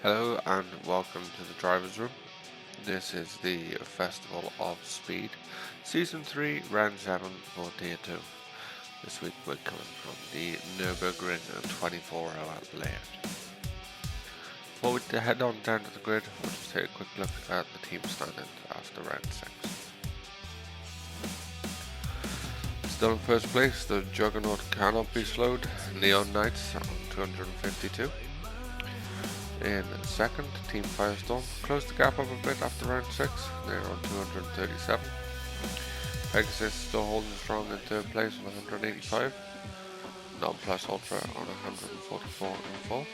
Hello and welcome to the Driver's Room. This is the Festival of Speed, Season 3, Round 7 for Tier 2. This week we're coming from the Nürburgring 24-hour layout. Before we head on down to the grid, we'll just take a quick look at the team standings after Round 6. Still in first place, the Juggernaut cannot be slowed, Neon Knights on 252. In second, Team Firestorm closed the gap up a bit after round 6, they're on 237. Pegasus still holding strong in third place on 185. Non-Plus Ultra on 144 in fourth.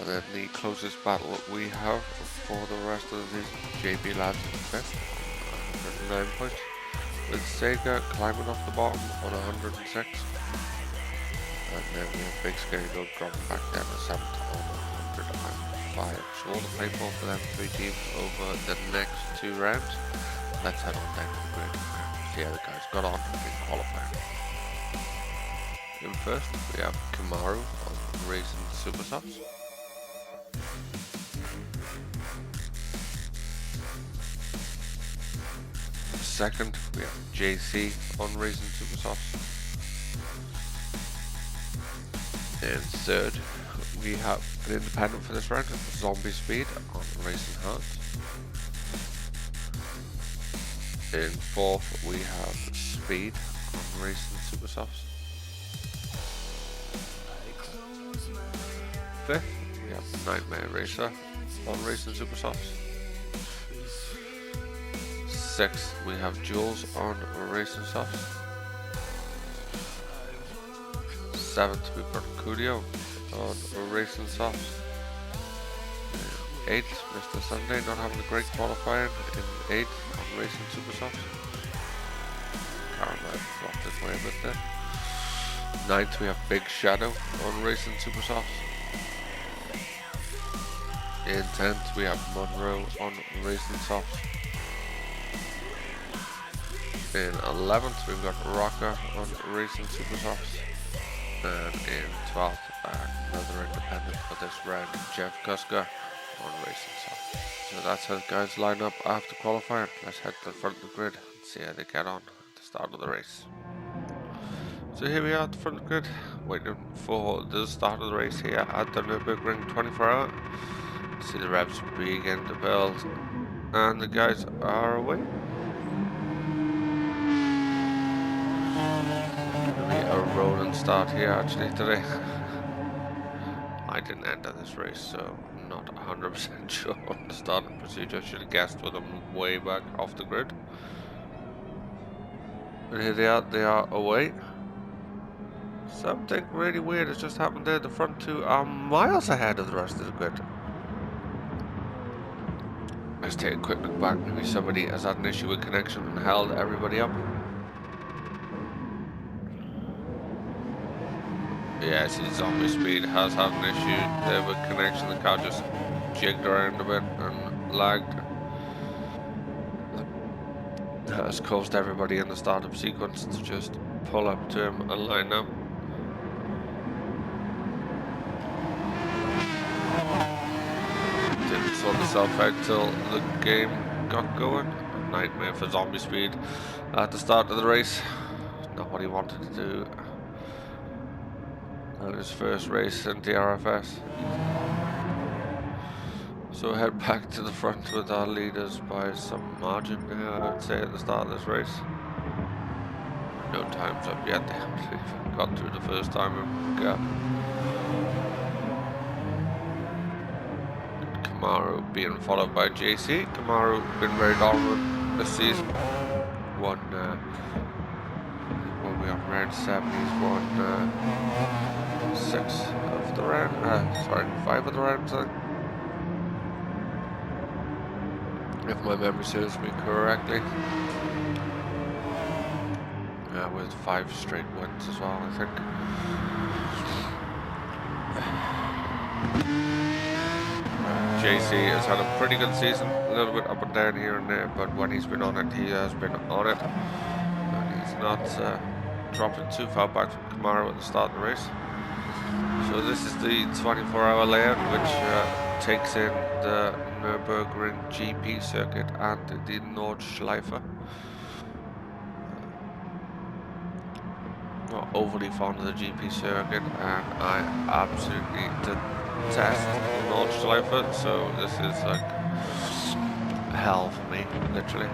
And then the closest battle we have for the rest of the season, JB Labs in fifth on 109 points, with Sega climbing off the bottom on 106. And then we have Big Scary Dog dropping back down to 7th on 105. So all the play for them three teams over the next 2 rounds. Let's head on down to the grid and see how the guys got on in qualifying. In first, we have Kamaru on Racing Supersofts. Second, we have JC on Racing Supersofts. In third, we have an independent for this round, Zombie Speed on Racing Hearts. In fourth, we have Speed on Racing Supersofts. Fifth, we have Nightmare Racer on Racing Supersofts. Sixth, we have Jules on Racing Softs. Seventh, we've got Cudio on Racing Softs. Eighth, Mr. Sunday not having a great qualifying in 8th on Racing Supersofts. Caroline dropped his way a bit there. 9th, we have Big Shadow on Racing Supersofts. In 10th, we have Monroe on Racing Softs. In 11th, we've got Rocker on Racing Supersofts. And in 12th, another independent for this round, Jeff Kuska on Racing Soft. So that's how the guys line up after qualifying. Let's head to the front of the grid and see how they get on at the start of the race. So here we are at the front of the grid, waiting for the start of the race here at the Nürburgring 24-hour. See the revs begin to build, and the guys are away. A rolling start here actually today. I didn't enter this race, so I'm not 100% sure on the starting procedure. I should have guessed with them way back off the grid. But here they are away. Something really weird has just happened there. The front two are miles ahead of the rest of the grid. Let's take a quick look back. Maybe somebody has had an issue with connection and held everybody up. Yeah, see, Zombie Speed has had an issue there with connection. The car just jigged around a bit and lagged. That has caused everybody in the startup sequence to just pull up to him and line up. Didn't sort itself out till the game got going. A nightmare for Zombie Speed at the start of the race. Not what he wanted to do. And his first race in DRFS. So head back to the front with our leaders by some margin now, I would say, at the start of this race. No time's up yet, they haven't even got through the first time gap. Kamaru being followed by JC. Kamaru been very dominant this season. Won, when we on round 7, he's won 6 of the round, 5 of the rounds, I think. If my memory serves me correctly. With 5 straight wins as well, I think. JC has had a pretty good season, a little bit up and down here and there, but when he's been on it, he has been on it. And he's not dropping too far back from Kamaru at the start of the race. So this is the 24-hour layout, which takes in the Nürburgring GP circuit and the Nordschleife. Not overly fond of the GP circuit, and I absolutely detest the Nordschleife, so this is like hell for me, literally.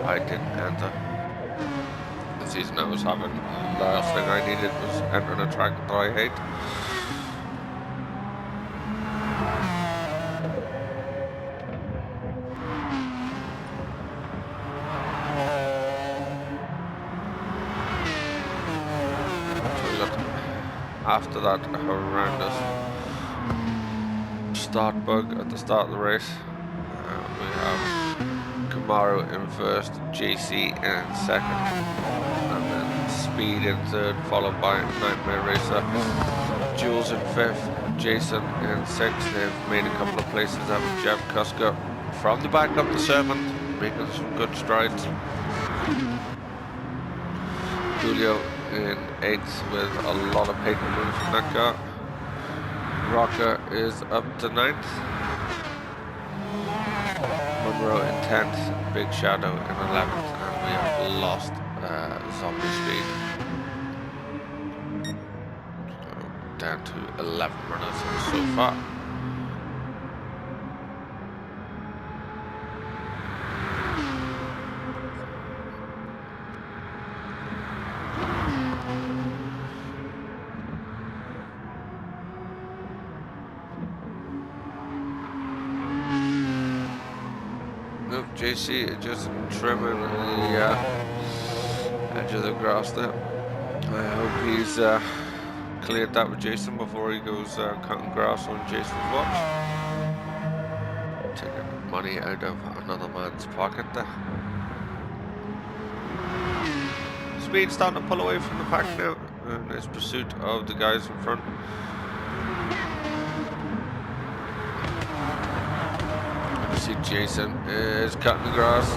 I didn't enter. The season I was having, the last thing I needed was entering a track that I hate. After that horrendous start bug at the start of the race, we have Camaro in first, JC in second, and then Speed in third, followed by Nightmare Racer, Jules in fifth, Jason in sixth. They've made a couple of places out with Jeff Kuska from the back up to seventh, making some good strides. Julio in 8th with a lot of paper moves in that car. Rocker is up to 9th. Monroe in 10th. Big Shadow in 11th. And we have lost Zombie Speed. So down to 11 runners so far. JC just trimming the edge of the grass there. I hope he's cleared that with Jason before he goes cutting grass on Jason's watch. Taking money out of another man's pocket there. Speed starting to pull away from the pack now in his pursuit of the guys in front. See Jason is cutting the grass.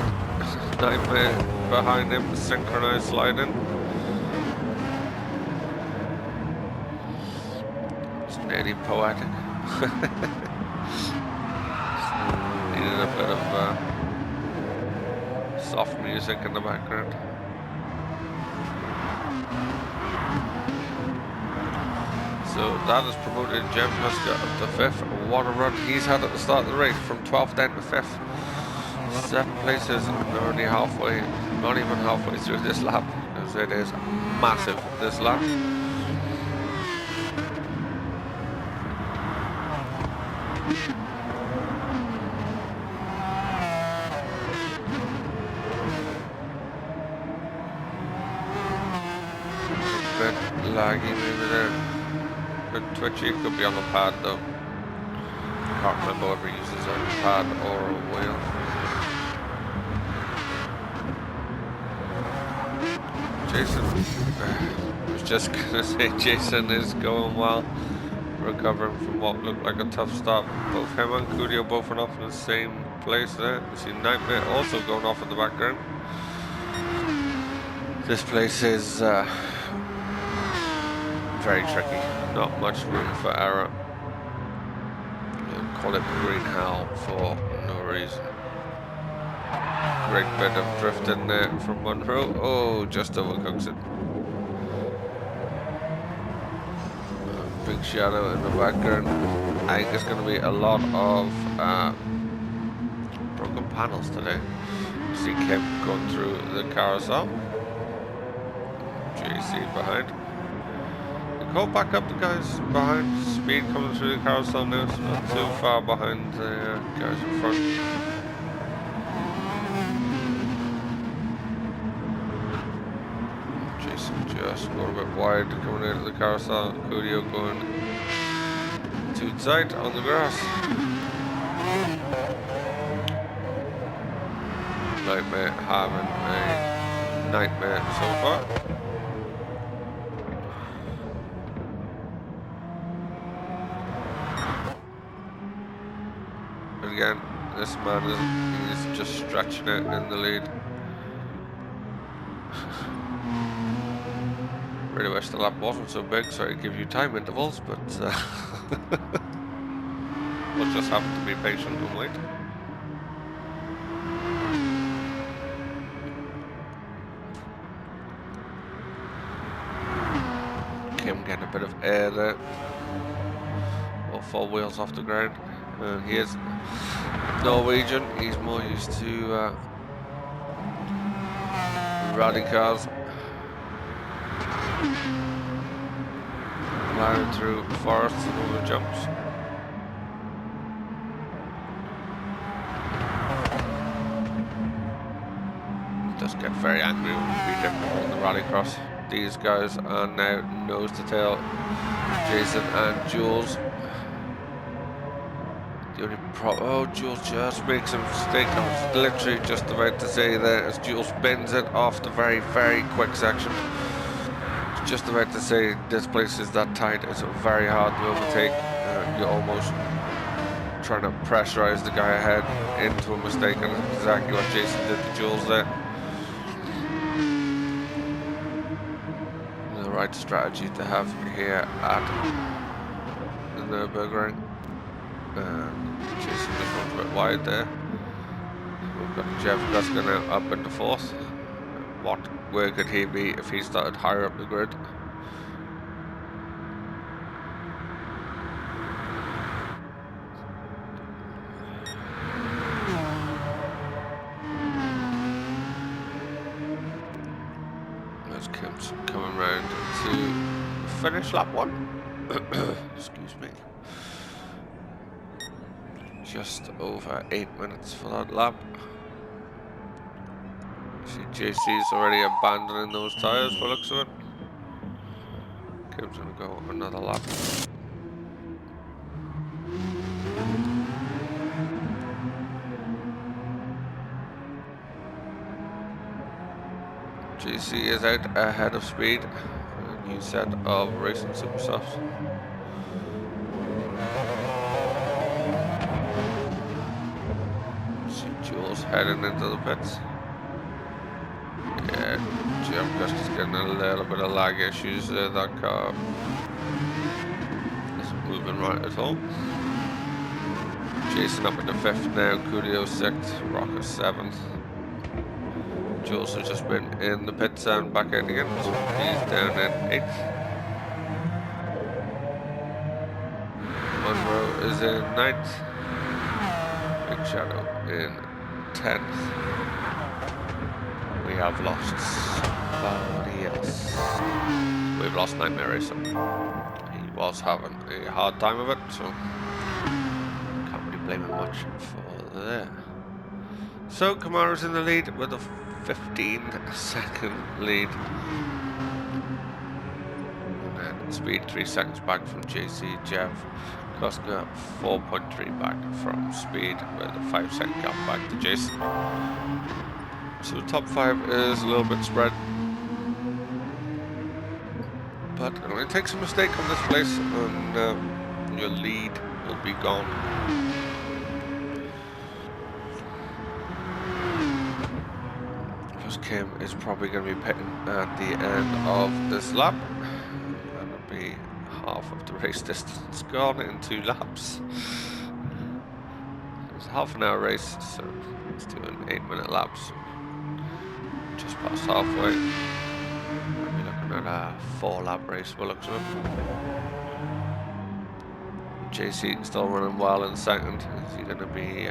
Nightmare behind him, synchronized sliding. It's nearly poetic. Needed a bit of soft music in the background. So that has promoted Jem Husker up to 5th. What a run he's had at the start of the race, from 12th down to 5th. 7 places and only halfway, not even halfway through this lap, as it is massive this lap. A bit laggy maybe there. Bit twitchy, could be on the pad though. Can't remember whether he uses a pad or a wheel. Jason, I was just gonna say Jason is going well, recovering from what looked like a tough start. Both him and Cudio both went off in the same place there. You see Nightmare also going off in the background. This place is very tricky. Not much room for error. You'll call it green hell for no reason. Great bit of drifting there from Monroe. Oh, just overcooks it. Big Shadow in the background. I think there's going to be a lot of broken panels today. See Kim going through the carousel. JC behind. Go back up the guys behind. Speed coming through the carousel now, so not too far behind the guys in front. Jason just going a bit wide coming out of the carousel. Cudio going too tight on the grass. Nightmare having a nightmare so far. Again, this man is just stretching it in the lead. really wish the lap wasn't so big so I could give you time intervals, but we'll just have to be patient and wait. Kim getting a bit of air there. All 4 wheels off the ground. And here's Norwegian. He's more used to rally cars. Flying through forests and over jumps. Just get very angry when we beat him in the rallycross. These guys are now nose to tail. Jason and Jules. The only oh, Jules just makes a mistake. I was literally just about to say that as Jules bends it off the very, very quick section. Just about to say this place is that tight, it's very hard to overtake. You're almost trying to pressurize the guy ahead into a mistake, and that's exactly what Jason did to Jules there. The right strategy to have here at the Nürburgring. Jason just runs a bit wide there. We've got Jeff Guska now up in the 4th. Where could he be if he started higher up the grid? There's Kim's coming round to finish lap 1. Excuse me. Just over 8 minutes for that lap. See, JC's already abandoning those tyres by the looks of it. Kim's gonna go another lap. JC is out ahead of speed. A new set of racing supersofts. See Jules heading into the pits. Yeah, Jeff Gusta's getting a little bit of lag issues there. That car isn't moving right at all. Jason up in the 5th now, Coolio 6th, Rocker 7th. Jules has just been in the pits and back in again, so he's down in 8th. Monroe is in 9th. Big Shadow in 10th. We have lost somebody else. We've lost Nightmare Racer. He was having a hard time of it, so can't really blame him much for that. So Kamara's in the lead with a 15-second lead. And then speed 3 seconds back from JC. Jeff Koska 4.3 back from speed with a 5-second gap back to Jason. So the top 5 is a little bit spread, but it only takes a mistake on this place and your lead will be gone. Plus Kim is probably going to be pitting at the end of this lap. That'll be half of the race distance gone in 2 laps. It's a half-an-hour race, so let's do an 8-minute laps. Just past halfway. We'll be looking at a 4-lap race by looks of it. JC still running well in 2nd. Is he going to be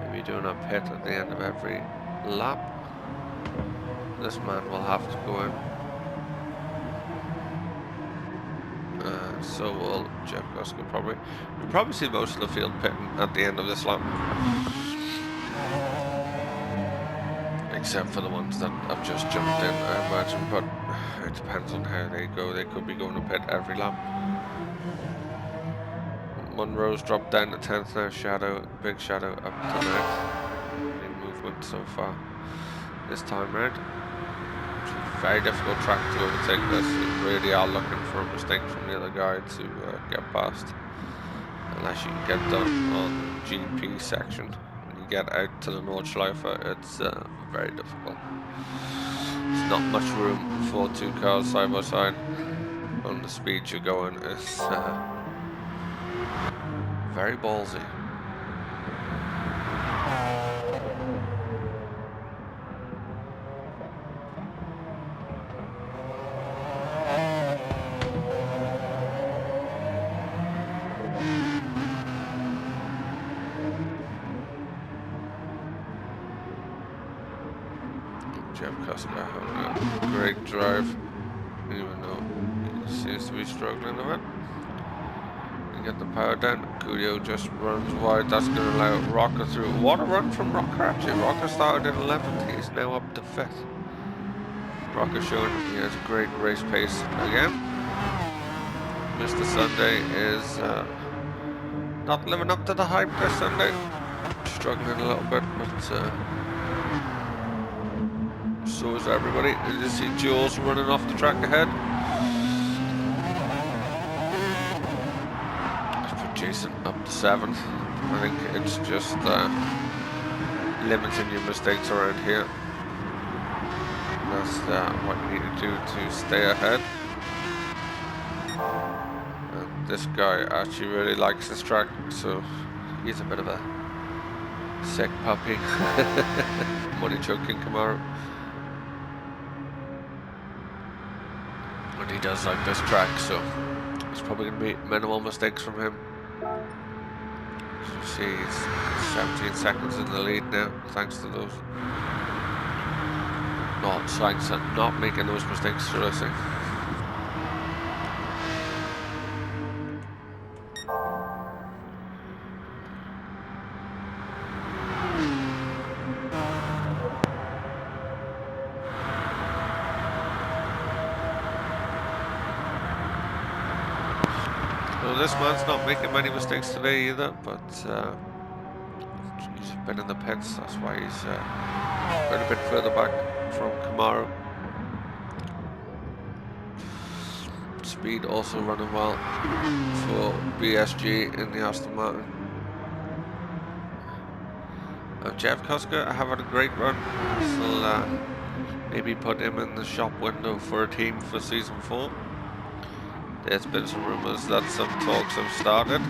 maybe doing a pit at the end of every lap? This man will have to go in. So will Jeff Guska probably. We'll probably see most of the field pitting at the end of this lap. Except for the ones that have just jumped in, I imagine, but it depends on how they go. They could be going to pit every lap. Monroe's dropped down to 10th now. Shadow, Big Shadow up to 9th. Big movement so far this time round. It's a very difficult track to overtake this. You really are looking for a mistake from the other guy to get past. Unless you can get done on the GP section. Get out to the Nordschleife, it's very difficult. There's not much room for two cars side by side. On the speed you're going is very ballsy. Jeff Cusker having a great drive, even though he seems to be struggling a bit. You get the power down. Cudio just runs wide. That's going to allow Rocker through. What a run from Rocker, actually. Rocker started in 11th. He's now up to 5th. Rocker showing he has great race pace again. Mr. Sunday is not living up to the hype this Sunday. Struggling a little bit, but so is everybody. You see Jules running off the track ahead. Let's put Jason up to 7th. I think it's just limiting your mistakes around here. That's what you need to do to stay ahead. And this guy actually really likes this track, so he's a bit of a sick puppy. Money choking Camaro. And he does like this track, so there's probably going to be minimal mistakes from him. As you see, he's 17 seconds in the lead now, thanks to those. Thanks to not making those mistakes, should I say. Well, this man's not making many mistakes today either, but he's been in the pits, that's why he's been a bit further back from Camaro. Speed also running well for BSG in the Aston Martin. Jeff Kuska having a great run. Still maybe put him in the shop window for a team for season 4. There's been some rumours that some talks have started.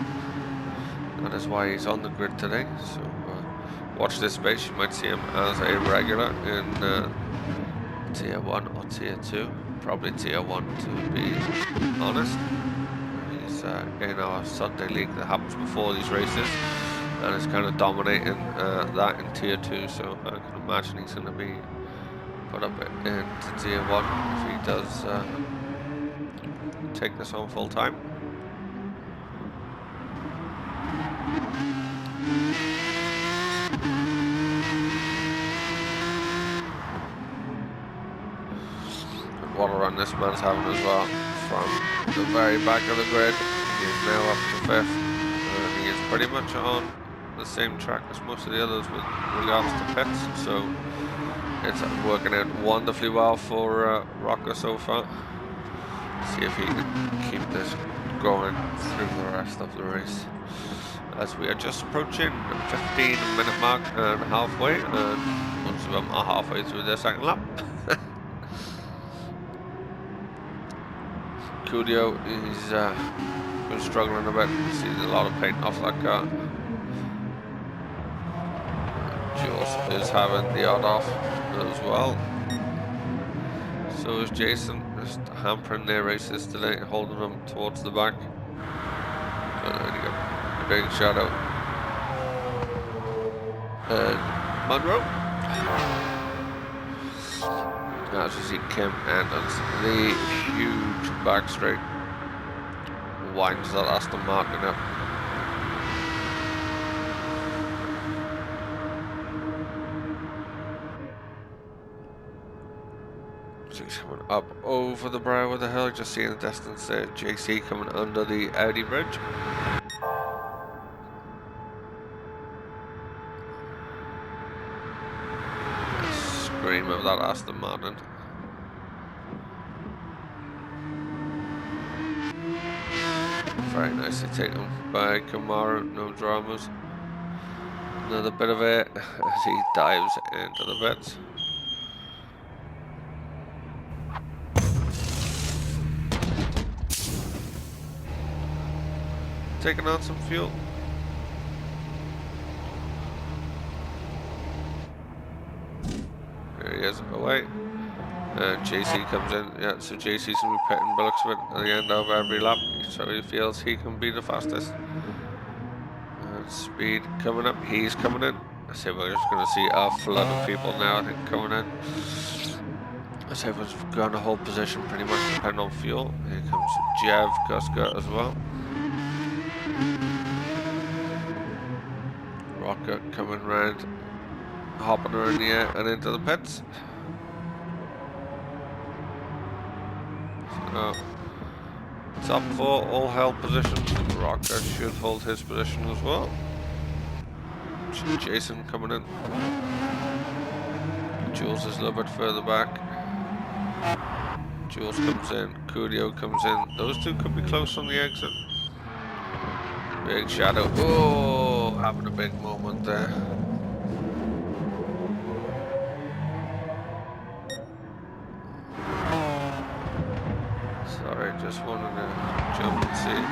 That is why he's on the grid today. So watch this space. You might see him as a regular in Tier 1 or Tier 2. Probably Tier 1 to be honest. He's in our Sunday league that happens before these races. And is kind of dominating that in Tier 2. So I can imagine he's going to be put up into Tier 1 if he does take this on full time. And what a run this man's having as well. From the very back of the grid, he is now up to 5th. And he is pretty much on the same track as most of the others with regards to pits. So it's working out wonderfully well for Rocker so far. See if he can keep this going through the rest of the race. As we are just approaching the 15-minute mark and halfway, and most of them are halfway through their second lap. Cudio, he's been struggling a bit. Sees a lot of paint off that car. Jules is having the odd off as well. So is Jason, just hampering their races today, holding them towards the back. And you got a big shout out. And Monroe. As you see, Kim Andons, the huge back straight, winds that Aston Martin up. He's coming up over the brow of the hill, just seeing the distance there. JC coming under the Audi bridge. Scream of that Aston Martin. Very nicely taken by Camaro, no dramas. Another bit of it as he dives into the bits. taking on some fuel. There he is, away. And JC comes in. Yeah, so JC's going to be pitting by the looks of it at the end of every lap. So he feels he can be the fastest. And speed coming up. He's coming in. I say we're just going to see a flood of people now, I think, coming in. I say everyone's going to hold position pretty much depending on fuel. Here comes Jev Kuska as well. Rocket coming round, hopping around the air and into the pits. So, top 4 all held positions. Rocket should hold his position as well. Jason coming in. Jules is a little bit further back. Jules comes in. Curio comes in. Those two could be close on the exit. Big shadow. Oh, having a big moment there. Sorry, just wanted to jump and see.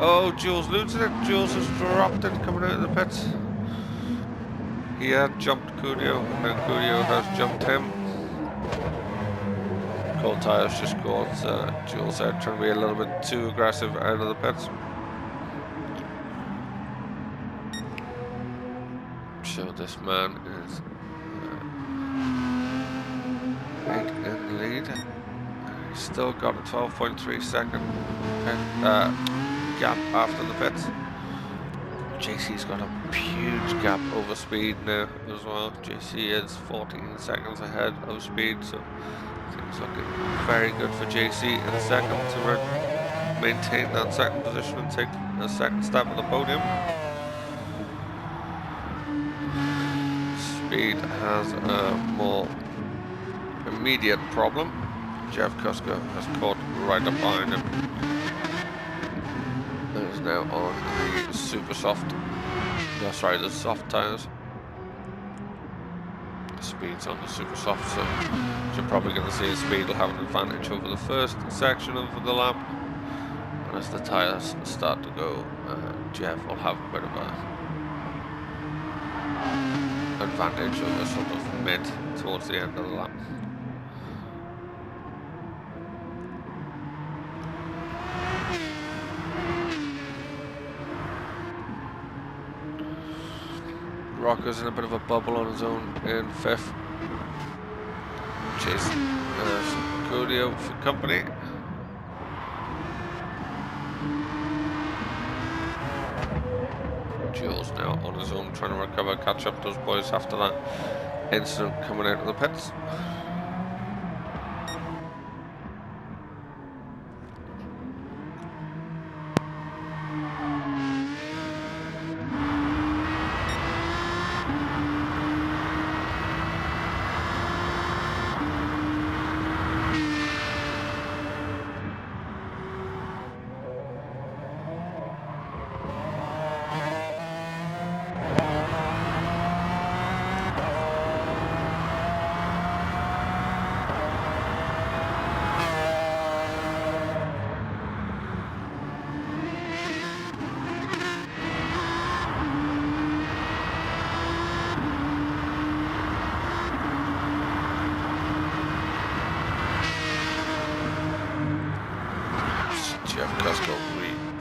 Oh, Jules losing it. Jules has dropped it coming out of the pits. He had jumped Curio, and then Curio has jumped him. Cold tires just caught Jules out, trying to be a little bit too aggressive out of the pits. So this man is 8 in the lead. He's still got a 12.3 second gap after the pits. JC's got a huge gap over speed now as well. JC is 14 seconds ahead of speed, so things looking very good for JC in second to maintain that second position and take a second step at the podium. Speed has a more immediate problem. Jev Kuska has caught right up behind him. It is now on the super soft. No, sorry, the soft tires. Speed's on the super soft, so you're probably going to see the speed will have an advantage over the first section of the lap. And as the tires start to go, Jev will have a bit of a advantage over sort of mid towards the end of the lap. Rocker's in a bit of a bubble on his own in 5th. Chasing Curio for company. Jules now on his own trying to recover, catch up those boys after that incident coming out of the pits.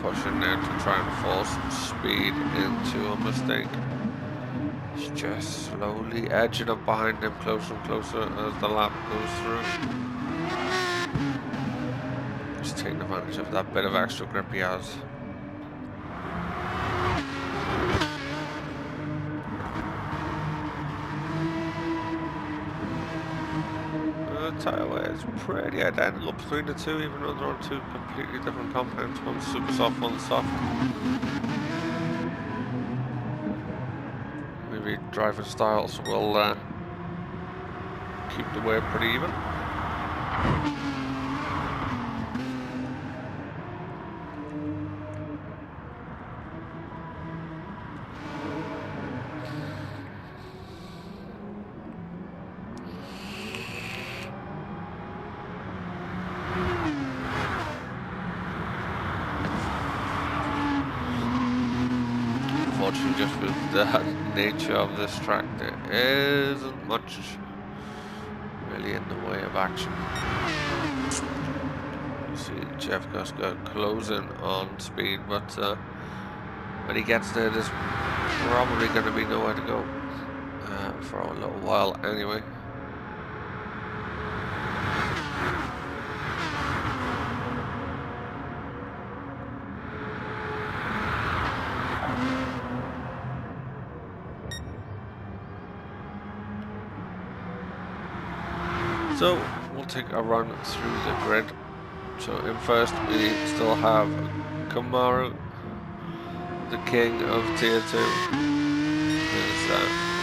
Pushing now to try and force speed into a mistake. He's just slowly edging up behind him closer and closer as the lap goes through. Just taking advantage of that bit of extra grip he has. The tyre wear is pretty identical between the two, even though they're on two completely different compounds. One's super soft, one's soft. Maybe driving styles will keep the wear pretty even. unfortunately, just with the nature of this track, there isn't much really in the way of action. You see Jeff Kuska closing on speed, but when he gets there, there's probably going to be nowhere to go for a little while anyway. So we'll take a run through the grid. So in first we still have Kamaru, the king of tier 2, is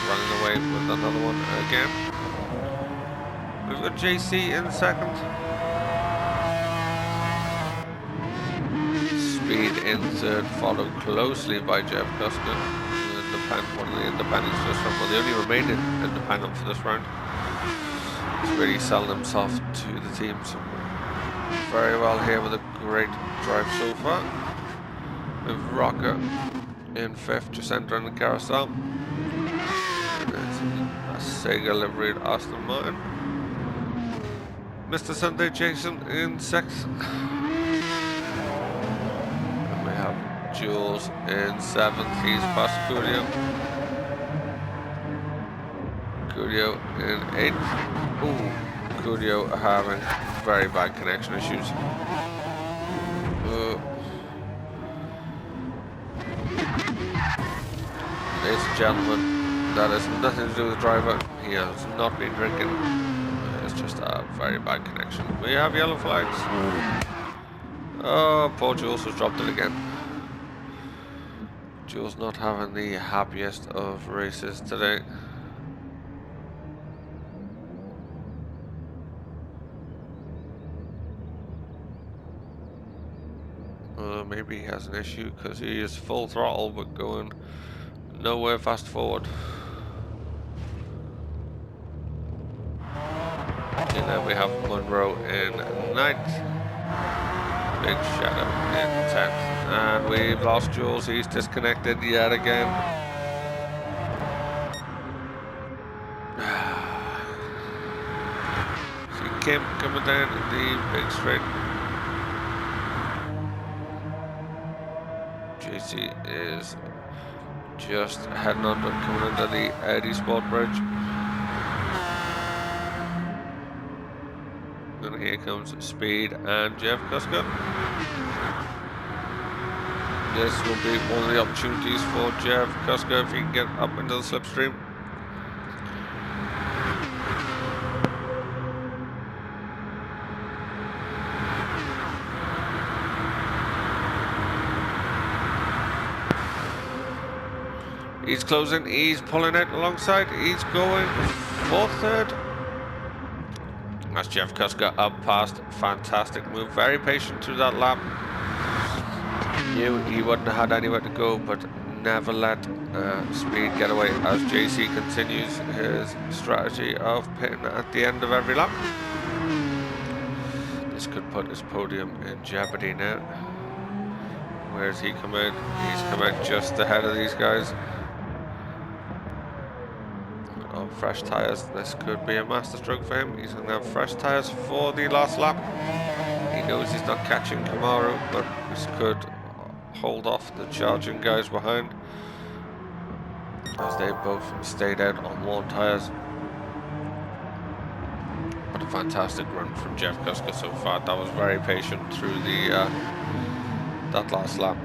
running away with another one again. We've got JC in second. Speed in third, followed closely by Jeff Kuska, one of the independents for this round, well, the only remaining independent for this round. He's really selling himself to the teams very well here with a great drive so far. With Rocker in fifth, just entering the carousel. And there's a Sega liveried Aston Martin. Mr. Sunday Jason in sixth. And we have Jules in seventh, he's past Curio. Curio in eighth. Ooh, Curio having very bad connection issues. Ladies and gentlemen, that has nothing to do with the driver. He has not been drinking. It's just a very bad connection. We have yellow flags. Oh, poor Jules has dropped it again. Jules not having the happiest of races today. Maybe he has an issue because he is full throttle but going nowhere fast forward. And then we have Monroe in ninth, Big Shadow in 10th, and we've lost Jules. He's disconnected yet again. See Kim coming down the big straight. JC is just heading under, coming under the Eddie Sport Bridge. And here comes Speed and Jeff Kuska. This will be one of the opportunities for Jeff Kuska if he can get up into the slipstream. He's closing, he's pulling it alongside, he's going for third. That's Jeff Kuska up past, fantastic move, very patient through that lap. Knew he wouldn't have had anywhere to go, but never let Speed get away as JC continues his strategy of pitting at the end of every lap. This could put his podium in jeopardy now. Where's he come out? He's come out just ahead of these guys. On fresh tyres, this could be a masterstroke for him. He's going to have fresh tyres for the last lap. He knows he's not catching Kamaru, but this could hold off the charging guys behind, as they both stayed out on worn tyres. What a fantastic run from Jeff Kuska so far. That was very patient through the that last lap.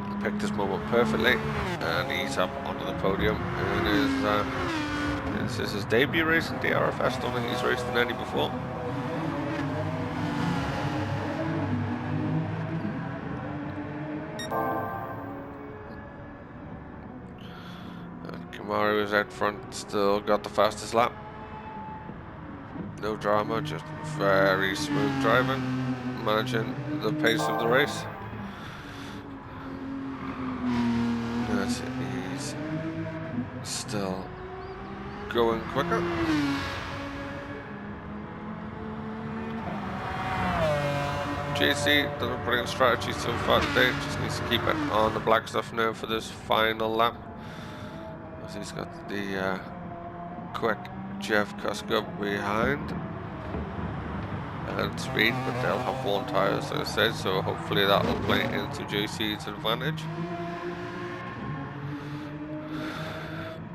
He picked his moment perfectly, and he's up onto the podium. And this is his debut race in DRFS. Don't think he's raced in any before. Kamaru is out front, still got the fastest lap. No drama, just very smooth driving, managing the pace of the race. That's it, he's still going quicker. JC done a brilliant strategy so far today. Just needs to keep it on the black stuff now for this final lap. As he's got the quick Jeff Kuska behind. And speed, but they'll have one tyre, as I said, so hopefully that will play into JC's advantage.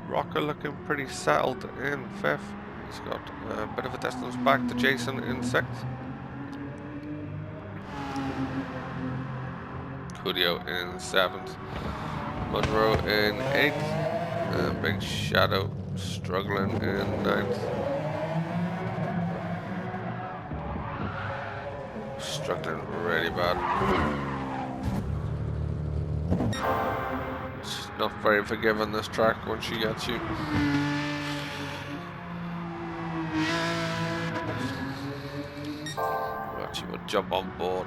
Rocker looking pretty settled in 5th. He's got a bit of a distance back to Jason in 6th. Cudio in 7th. Monroe in 8th. Big Shadow struggling in 9th. Struggling really bad. It's not very forgiving, this track, once she gets you. Actually, we'll jump on board.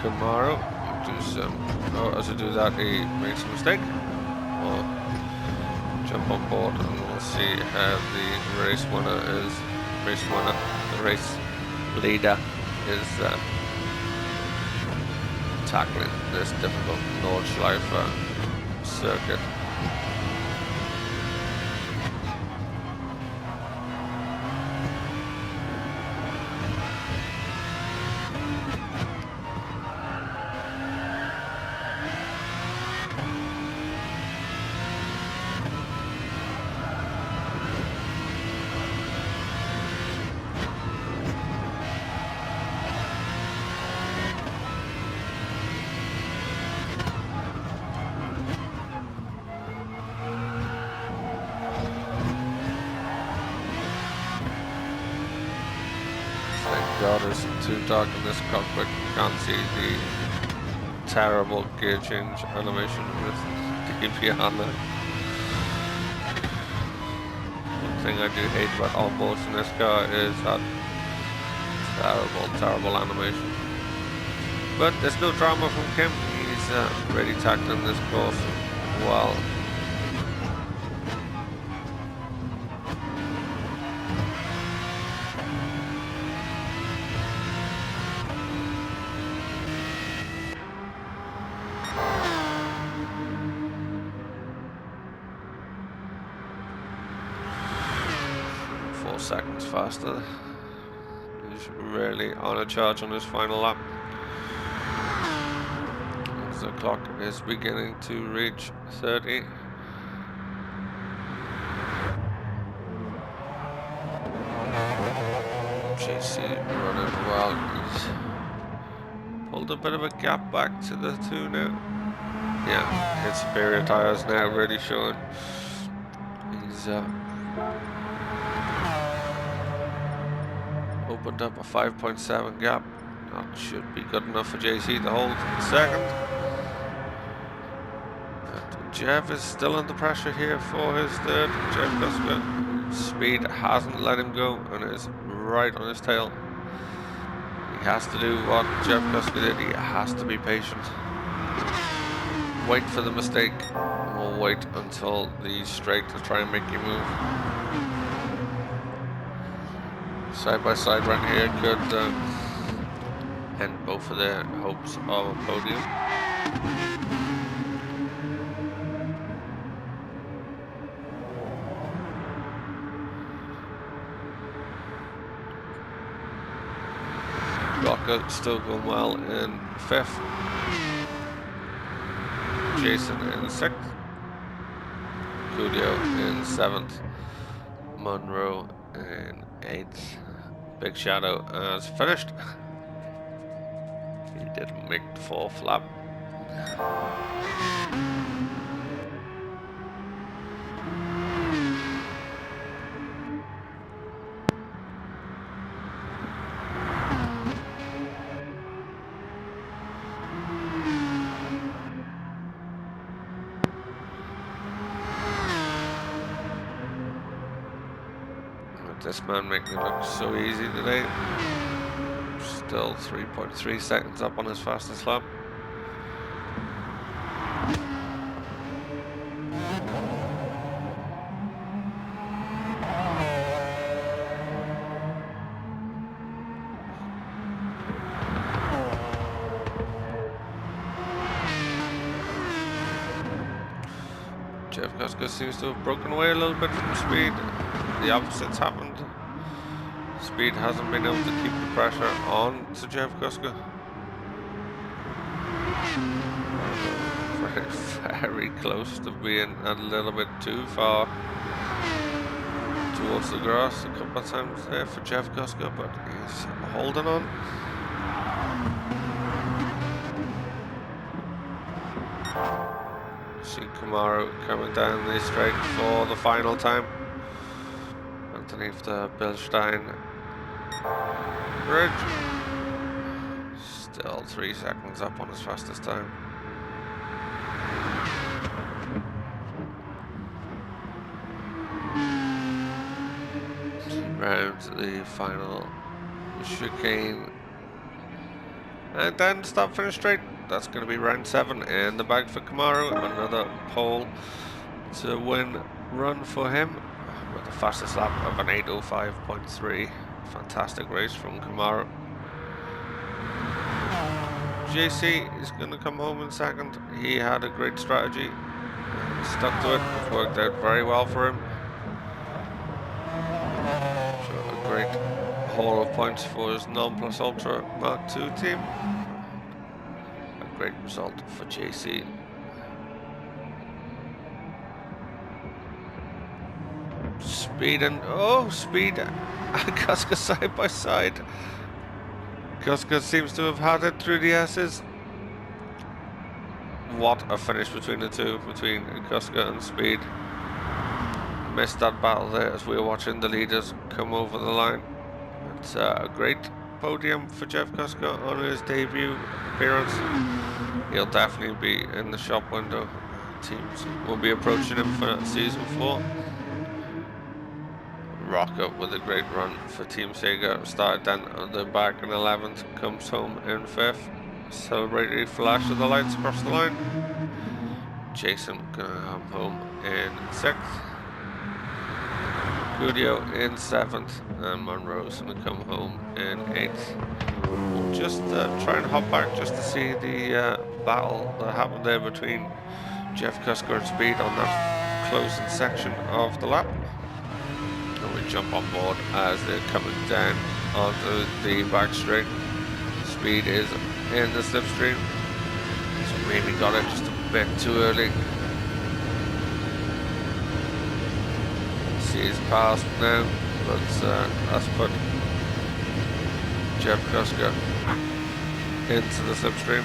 Camaro, do some. Oh, as I do that, he makes a mistake. We'll jump on board and we'll see how the race winner is. The race leader is tackling this difficult Nordschleife circuit. God, it's too dark in this cockpit. Can't see the terrible gear change animation with DPR. One thing I do hate about onboards in this car is that terrible animation. But there's no drama from Kim. He's really tackling this course well. Seconds faster. He's really on a charge on his final lap. As the clock is beginning to reach 30. JC running well. He's pulled a bit of a gap back to the 2 now. Yeah, his superior tyres now really showing. He's opened up a 5.7 gap. That should be good enough for JC to hold second. And Jeff is still under pressure here for his third. Jeff Kuska. Speed hasn't let him go and is right on his tail. He has to do what Jeff Kuska did. He has to be patient. Wait for the mistake. And we'll wait until the straight to try and make you move. Side by side run here could end both of their hopes of a podium. Rocker still going well in 5th. Jason in 6th. Cudio in 7th. Monroe in 8th. Big Shadow has finished. He didn't make the 4th lap. This man making it look so easy today. Still 3.3 seconds up on his fastest lap. Jeff Kuska seems to have broken away a little bit from Speed. The opposite's happened. Speed hasn't been able to keep the pressure on to Jeff Kuska. Very close to being a little bit too far towards the grass a couple of times there for Jeff Kuska, but he's holding on. See Kamaru coming down the straight for the final time underneath the Bilstein bridge. Still 3 seconds up on his fastest time. Round the final chicane, and then stop finish straight. That's going to be round 7 in the bag for Kamaru. Another pole to win run for him with the fastest lap of an 8:05.3. Fantastic race from Kamaru. JC is going to come home in second. He had a great strategy, stuck to it, it worked out very well for him. So a great haul of points for his non-plus ultra Mark II team. A great result for JC. Speed and Speed and Kuska side by side. Kuska seems to have had it through the S's. What a finish between the two, between Kuska and Speed. Missed that battle there as we were watching the leaders come over the line. It's a great podium for Jeff Kuska on his debut appearance. He'll definitely be in the shop window. Teams will be approaching him for season 4. Rock up with a great run for Team Sega. Started then on the back in 11th, comes home in 5th. Celebratory flash of the lights across the line. Jason gonna come home in 6th. Gudio in 7th, and Monroe's gonna come home in 8th. We'll just try and hop back just to see the battle that happened there between Jeff Kuska and Speed on that closing section of the lap. And we jump on board as they're coming down onto the back straight. Speed is in the slipstream, so maybe got it just a bit too early. See he's passed now, but that's put Jeff Kuska into the slipstream.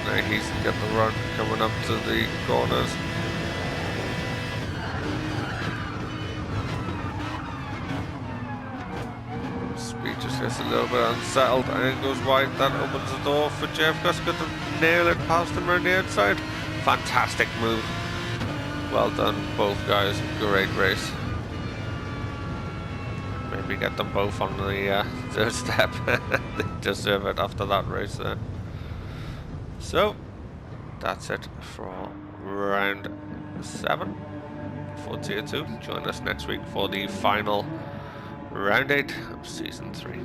Now he's got the run coming up to the corners. Speed just gets a little bit unsettled and it goes wide. That opens the door for Jeff Kuska to nail it past him around the outside. Fantastic move. Well done, both guys. Great race. Maybe get them both on the third step. They deserve it after that race there. So, that's it for round 7 for Tier 2. Join us next week for the final round 8 of Season 3.